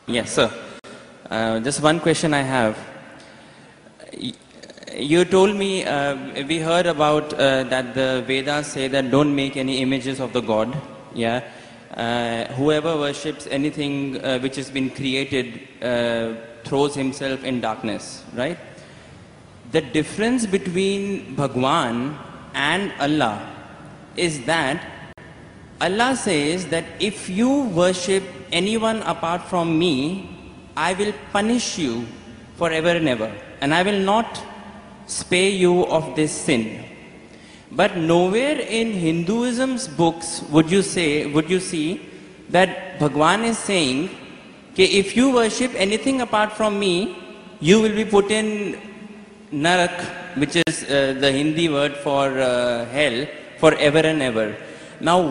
Yes, sir. Just one question I have. You told me, we heard about that the Vedas say that don't make any images of the God. Yeah. Whoever worships anything which has been created throws himself in darkness, right? The difference between Bhagwan and Allah is that Allah says that if you worship anyone apart from me, I will punish you forever and ever, and I will not spare you of this sin. But nowhere in Hinduism's books would you see that Bhagwan is saying that if you worship anything apart from me, you will be put in Narak, which is the Hindi word for hell, forever and ever. Now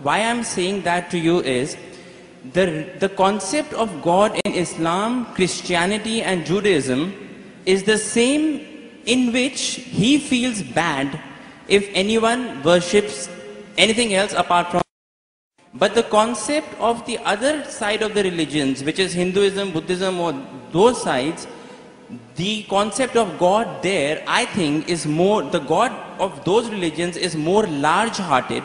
why I'm saying that to you is, the concept of God in Islam, Christianity and Judaism is the same, in which he feels bad if anyone worships anything else apart from. But the concept of the other side of the religions, which is Hinduism, Buddhism, or those sides, the concept of God there, I think, is more, the God of those religions is more large-hearted,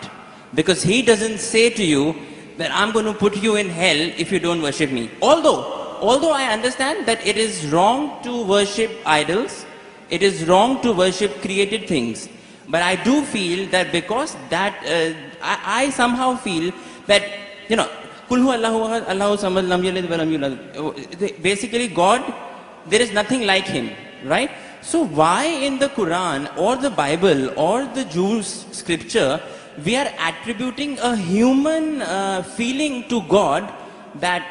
because he doesn't say to you that I'm going to put you in hell if you don't worship me. Although I understand that it is wrong to worship idols, it is wrong to worship created things, but I do feel that because that, I somehow feel that, you know, Kulhu Allahu Ahad, Allahu Samad, Lam Yalid wa Lam Yulad. Basically, God, there is nothing like him, right? So why in the Quran or the Bible or the Jews' scripture we are attributing a human feeling to God that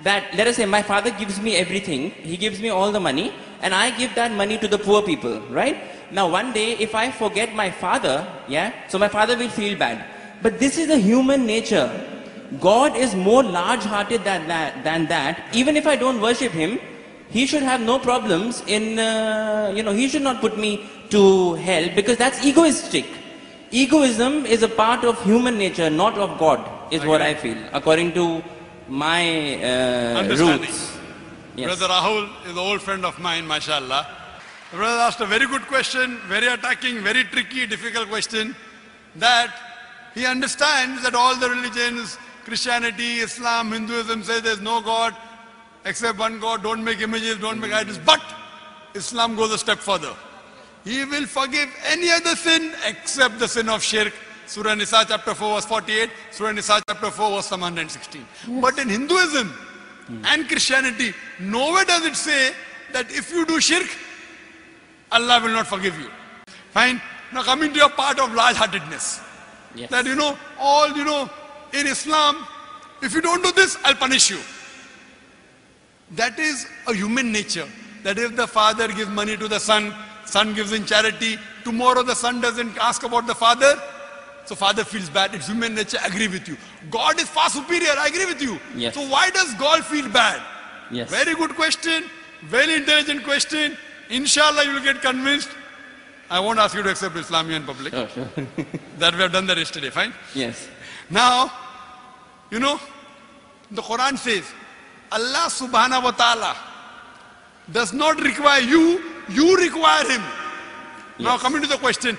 let us say my father gives me everything, he gives me all the money, and I give that money to the poor people, right? Now one day if I forget my father, yeah, so my father will feel bad. But this is the human nature. God is more large-hearted than that. Even if I don't worship him, he should have no problems in, he should not put me to hell, because that's egoistic. Egoism is a part of human nature, not of God, is what I feel, according to my roots. Yes. Brother Rahul is an old friend of mine, mashallah. The brother asked a very good question, very attacking, very tricky, difficult question, that he understands that all the religions, Christianity, Islam, Hinduism, say there's no God except one God, don't make images, don't make idols. But Islam goes a step further. He will forgive any other sin except the sin of shirk. Surah Nisa chapter 4 verse 48, Surah Nisa chapter 4 verse 116. Yes. But in Hinduism and Christianity, nowhere does it say that if you do shirk, Allah will not forgive you. Fine. Now coming to your part of large-heartedness. Yes. That in Islam, if you don't do this, I'll punish you. That is a human nature. That if the father gives money to the son, son gives in charity, tomorrow the son doesn't ask about the father, so father feels bad. It's human nature, I agree with you. God is far superior, I agree with you. Yes. So why does God feel bad? Yes. Very good question, very intelligent question. Inshallah you will get convinced. I won't ask you to accept Islam in public. Oh, sure. That we have done that yesterday, fine? Yes. Now, the Quran says, Allah subhanahu wa ta'ala does not require you, you require him. Yes. Now coming to the question,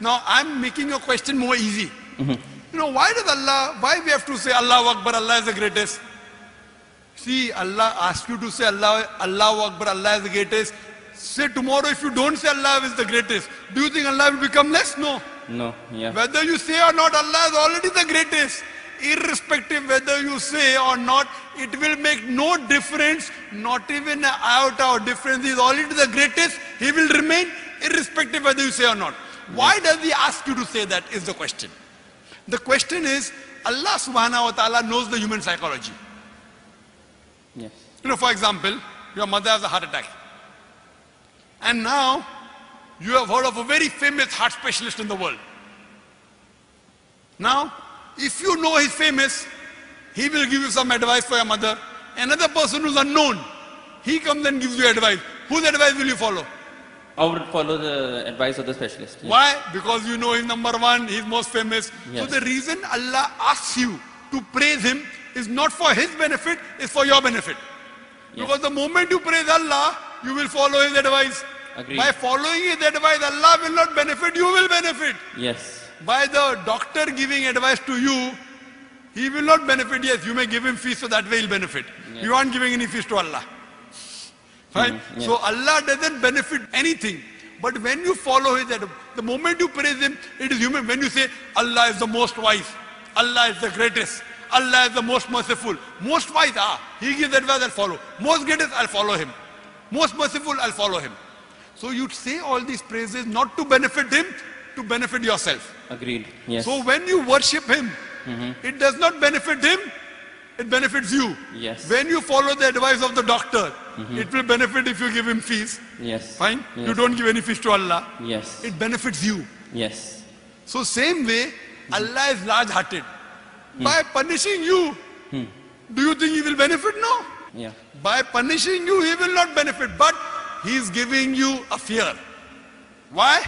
now I'm making your question more easy. Why we have to say Allahu Akbar, Allah is the greatest? See, Allah asks you to say Allahu Akbar, Allah is the greatest. Say tomorrow if you don't say Allah is the greatest, do you think Allah will become less? No. No, yeah. Whether you say or not, Allah is already the greatest. Irrespective whether you say or not, it will make no difference, not even an iota of difference. He is already the greatest. He will remain irrespective whether you say or not. Why does he ask you to say that is the question. The question is, Allah subhanahu wa ta'ala knows the human psychology. Yes. For example, your mother has a heart attack. And now, you have heard of a very famous heart specialist in the world. Now, if you know he's famous, he will give you some advice for your mother. Another person who's unknown, he comes and gives you advice. Whose advice will you follow? I would follow the advice of the specialist. Yes. Why? Because you know he's number one, he's most famous. Yes. So the reason Allah asks you to praise him is not for his benefit, it's for your benefit. Yes. Because the moment you praise Allah, you will follow his advice. Agreed. By following his advice, Allah will not benefit, you will benefit. Yes. By the doctor giving advice to you, he will not benefit. Yes, you may give him fees so that way he'll benefit. Yes. You aren't giving any fees to Allah. Fine? Yes. So Allah doesn't benefit anything. But when you follow his advice, the moment you praise him, it is human. When you say, Allah is the most wise, Allah is the greatest, Allah is the most merciful, most wise, he gives advice, I'll follow. Most greatest, I'll follow him. Most merciful, I'll follow him. So you say all these praises not to benefit him, to benefit yourself. Agreed. Yes. So when you worship him, it does not benefit him, it benefits you. Yes. When you follow the advice of the doctor, it will benefit if you give him fees. Yes. Fine? Yes. You don't give any fees to Allah. Yes. It benefits you. Yes. So same way, Allah is large-hearted. By punishing you, do you think he will benefit? No. Yeah. By punishing you, he will not benefit. But he is giving you a fear. Why?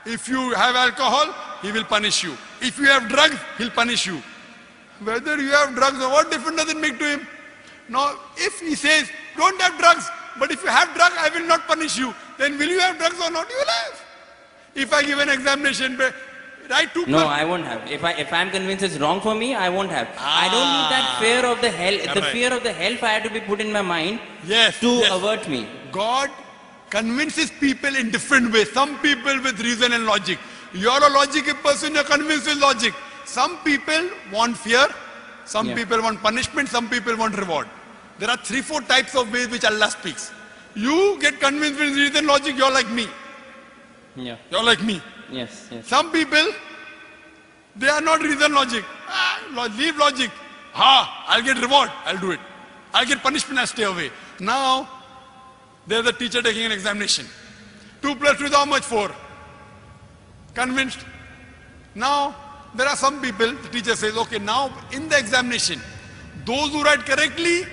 If you have alcohol, he will punish you. If you have drugs, he'll punish you. Whether you have drugs or what difference does it make to him? Now, if he says, don't have drugs, but if you have drugs, I will not punish you, then will you have drugs or not? You will have. If I give an examination, write 2 No, I won't have. If I'm convinced it's wrong for me, I won't have. I don't need that fear of the hell. The Correct. fear of the hellfire to be put in my mind Yes, to yes. avert me. God convinces people in different ways. Some people with reason and logic. You're a logical person, you're convinced with logic. Some people want fear, some people want punishment, some people want reward. There are 3-4 types of ways which Allah speaks. You get convinced with reason and logic, you're like me. Yeah. You're like me. Yes. Yes. Some people, they are not reason logic. Leave logic. I'll get reward, I'll do it. I'll get punishment, I'll stay away. Now, there's a teacher taking an examination. 2 plus 2 is how much? 4. Convinced. Now, there are some people, the teacher says, okay, now in the examination, those who write correctly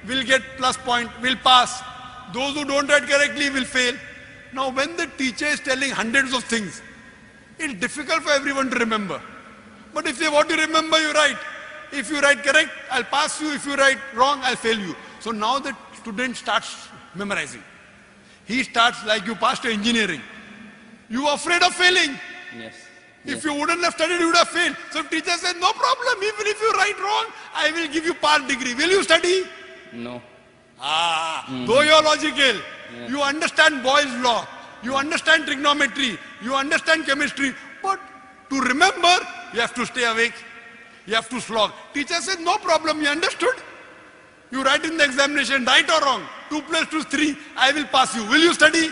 will get plus point, will pass. Those who don't write correctly will fail. Now, when the teacher is telling hundreds of things, it's difficult for everyone to remember. But if they want to remember, you write. If you write correct, I'll pass you. If you write wrong, I'll fail you. So now the student starts memorizing. He starts like you passed to engineering. You are afraid of failing. Yes. If you wouldn't have studied, you would have failed. So teacher said, no problem. Even if you write wrong, I will give you part degree. Will you study? No. Though you're logical, you understand Boyle's law, you understand trigonometry, you understand chemistry, but to remember, you have to stay awake, you have to slog. Teacher said, no problem, you understood? You write in the examination, right or wrong, 2 plus 2 is 3, I will pass you. Will you study?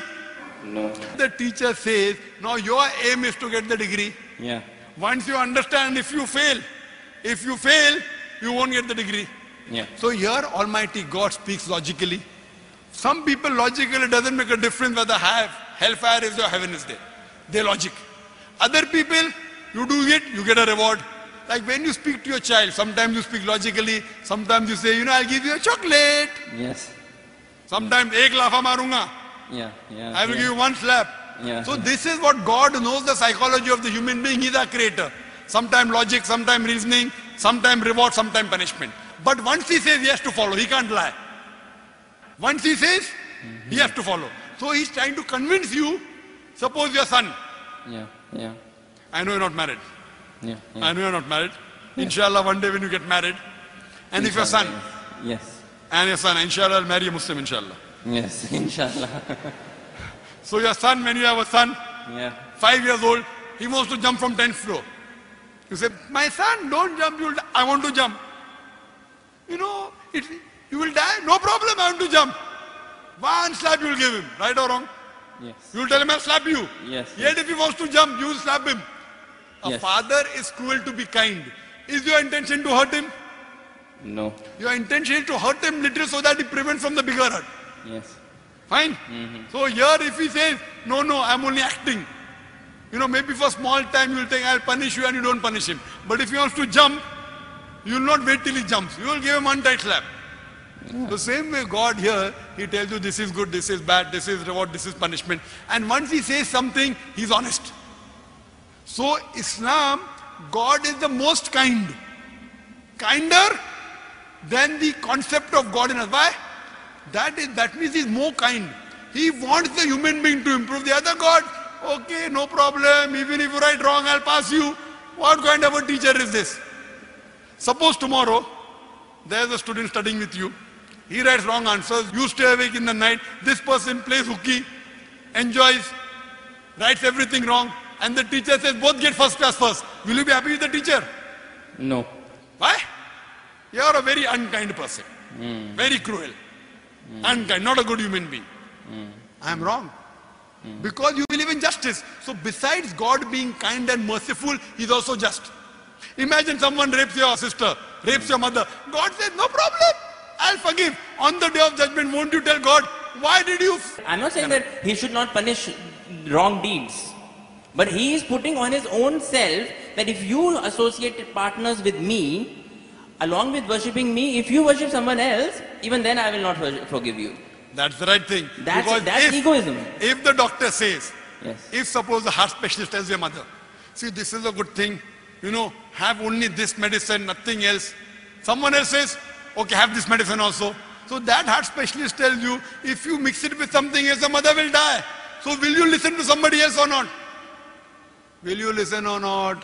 No. The teacher says, now your aim is to get the degree. Yeah. Once you understand, if you fail, you won't get the degree. Yeah. So here Almighty God speaks logically. Some people logically, it doesn't make a difference whether hellfire is or heaven is there. They logic. Other people, you do it, you get a reward. Like when you speak to your child, sometimes you speak logically, sometimes you say, I'll give you a chocolate. Yes. Sometimes, ek lafa marunga. Yeah. Yeah. I will give you 1 slap. Yeah. So this is what God knows, the psychology of the human being. He's our creator. Sometimes logic, sometimes reasoning, sometimes reward, sometimes punishment. But once he says he has to follow, he can't lie. Once he says, he has to follow. So he's trying to convince you, suppose your son. Yeah. Yeah. I know you're not married. Yeah. I know you're not married. Inshallah, one day when you get married. And if your son, Yes. and your son, inshallah, will marry a Muslim, inshallah. Yes. Inshallah. So your son, when you have a son, Yeah. 5 years old, he wants to jump from 10th floor. You say, my son, don't jump, you'll die. I want to jump. You will die, no problem, I want to jump. 1 slap you will give him, right or wrong? Yes. You will tell him, I'll slap you. Yes. Yet if he wants to jump, you will slap him. A Yes. father is cruel to be kind. Is your intention to hurt him? No. Your intention is to hurt him little so that he prevents from the bigger hurt. Yes. Fine? So here if he says, no, I'm only acting. Maybe for small time you will think, I'll punish you, and you don't punish him. But if he wants to jump, you will not wait till he jumps. You will give him one tight slap. The same way God here, he tells you this is good, this is bad, this is reward, this is punishment. And once he says something, he's honest. So Islam, God is the most kind. Kinder then the concept of God in us. Why? That means he's more kind. He wants the human being to improve. The other God, okay, no problem. Even if you write wrong, I'll pass you. What kind of a teacher is this? Suppose tomorrow, there's a student studying with you. He writes wrong answers. You stay awake in the night. This person plays hooky, enjoys, writes everything wrong. And the teacher says, both get first class first. Will you be happy with the teacher? No. Why? You are a very unkind person. Very cruel. Unkind, not a good human being. I am wrong. Because you believe in justice. So besides God being kind and merciful, He is also just. Imagine someone rapes your sister, rapes your mother. God says, no problem. I'll forgive. On the day of judgment, won't you tell God, why did you? I'm not saying that He should not punish wrong deeds. But He is putting on His own self that if you associate partners with me, along with worshipping me, if you worship someone else, even then I will not forgive you. That's the right thing. That's egoism. If the doctor says, Yes. if suppose the heart specialist tells your mother, see, this is a good thing, have only this medicine, nothing else. Someone else says, okay, have this medicine also. So that heart specialist tells you, if you mix it with something else, the mother will die. So will you listen to somebody else or not? Will you listen or not?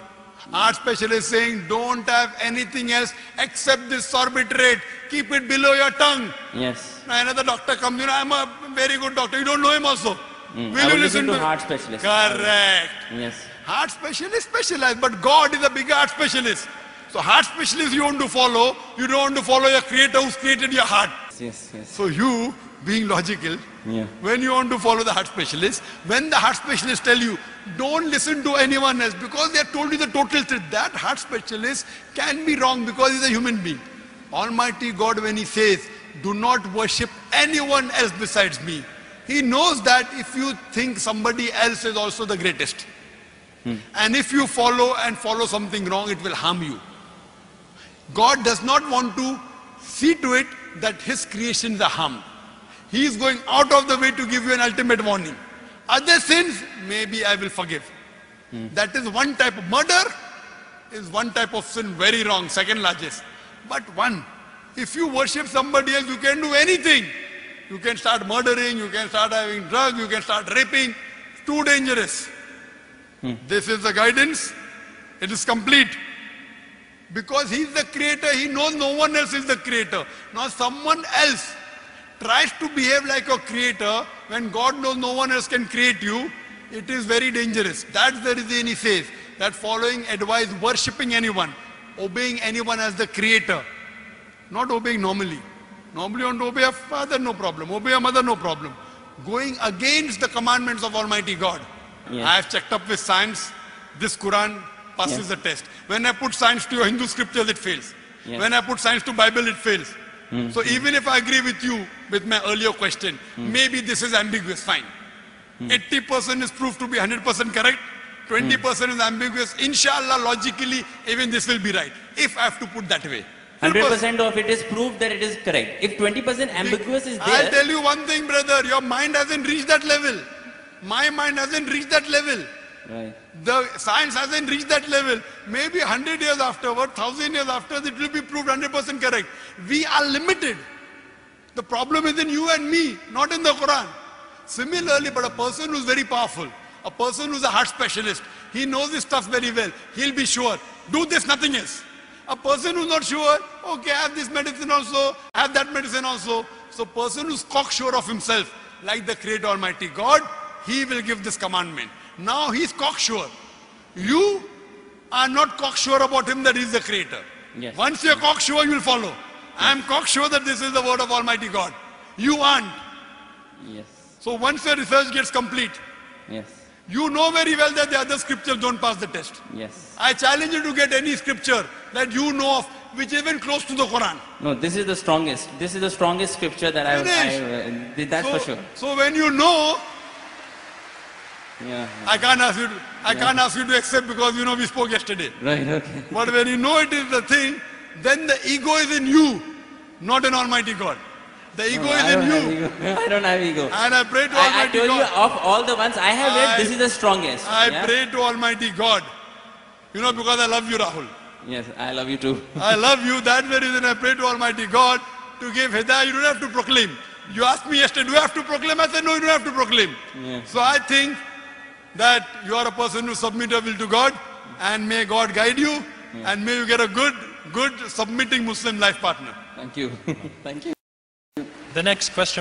Heart specialist saying, don't have anything else except this sorbitrate. Keep it below your tongue. Yes. Now another doctor comes, I'm a very good doctor. You don't know him also. Will you listen to heart specialist? Correct. Yes. Heart specialist specialized, but God is a bigger heart specialist. So heart specialist you want to follow, you don't want to follow your creator who's created your heart. Yes. So you, being logical, Yeah. when you want to follow the heart specialist, when the heart specialist tell you, don't listen to anyone else because they have told you the total truth, that heart specialist can be wrong because he's a human being. Almighty God, when He says, do not worship anyone else besides me, He knows that if you think somebody else is also the greatest, and if you follow something wrong, it will harm you. God does not want to see to it that His creations are harmed. He is going out of the way to give you an ultimate warning. Other sins, maybe I will forgive. That is one type of murder, is one type of sin, very wrong, second largest. But one, if you worship somebody else, you can do anything. You can start murdering, you can start having drugs, you can start raping. It's too dangerous. This is the guidance. It is complete. Because He is the creator, He knows no one else is the creator. Now someone else tries to behave like a creator when God knows no one else can create you. It is very dangerous. That's the reason He says that following advice, worshipping anyone, obeying anyone as the creator, not obeying normally. Normally you want to obey a father, no problem. Obey a mother, no problem. Going against the commandments of Almighty God. Yes. I have checked up with science. This Quran passes the test. When I put science to your Hindu scriptures, it fails. Yes. When I put science to Bible, it fails. So even if I agree with you with my earlier question, maybe this is ambiguous, fine. 80% is proved to be 100% correct. 20% is ambiguous. Inshallah, logically, even this will be right. If I have to put that way. 100% of it is proof that it is correct. If 20% ambiguous is I'll there, tell you one thing, brother. Your mind hasn't reached that level. My mind hasn't reached that level. right. The science hasn't reached that level. Maybe 100 years afterward, 1000 years after, it will be proved 100% correct. We are limited. The problem is in you and me, not in the Quran. Similarly, but a person who's very powerful, a person who's a heart specialist, he knows his stuff very well. He'll be sure. Do this, nothing else. A person who's not sure, okay, I have this medicine also, I have that medicine also. So person who's cocksure of himself, like the Creator Almighty God, He will give this commandment. Now He's cocksure. You are not cocksure about Him that He's the Creator. Yes. Once you're cocksure, you will follow. I am cocksure that this is the word of Almighty God. You aren't. Yes. So once your research gets complete, Yes. you know very well that the other scriptures don't pass the test. Yes. I challenge you to get any scripture that you know of which is even close to the Quran. No, this is the strongest. This is the strongest scripture that that's for sure. So when you know, Yeah. I can't ask you to accept because we spoke yesterday. Right, okay. But when you know it is the thing, then the ego is in you, not in Almighty God. The ego is in you. I don't have ego. And I pray to I Almighty told you, God. of all the ones I have read, this is the strongest. I Yeah? pray to Almighty God. Because I love you, Rahul. Yes, I love you too. I love you. That's the reason I pray to Almighty God to give hidayah. You don't have to proclaim. You asked me yesterday, do you have to proclaim? I said, no, you don't have to proclaim. Yeah. So I think that you are a person who submit your will to God, and may God guide you, and may you get a good submitting Muslim life partner. Thank you. Thank you. The next question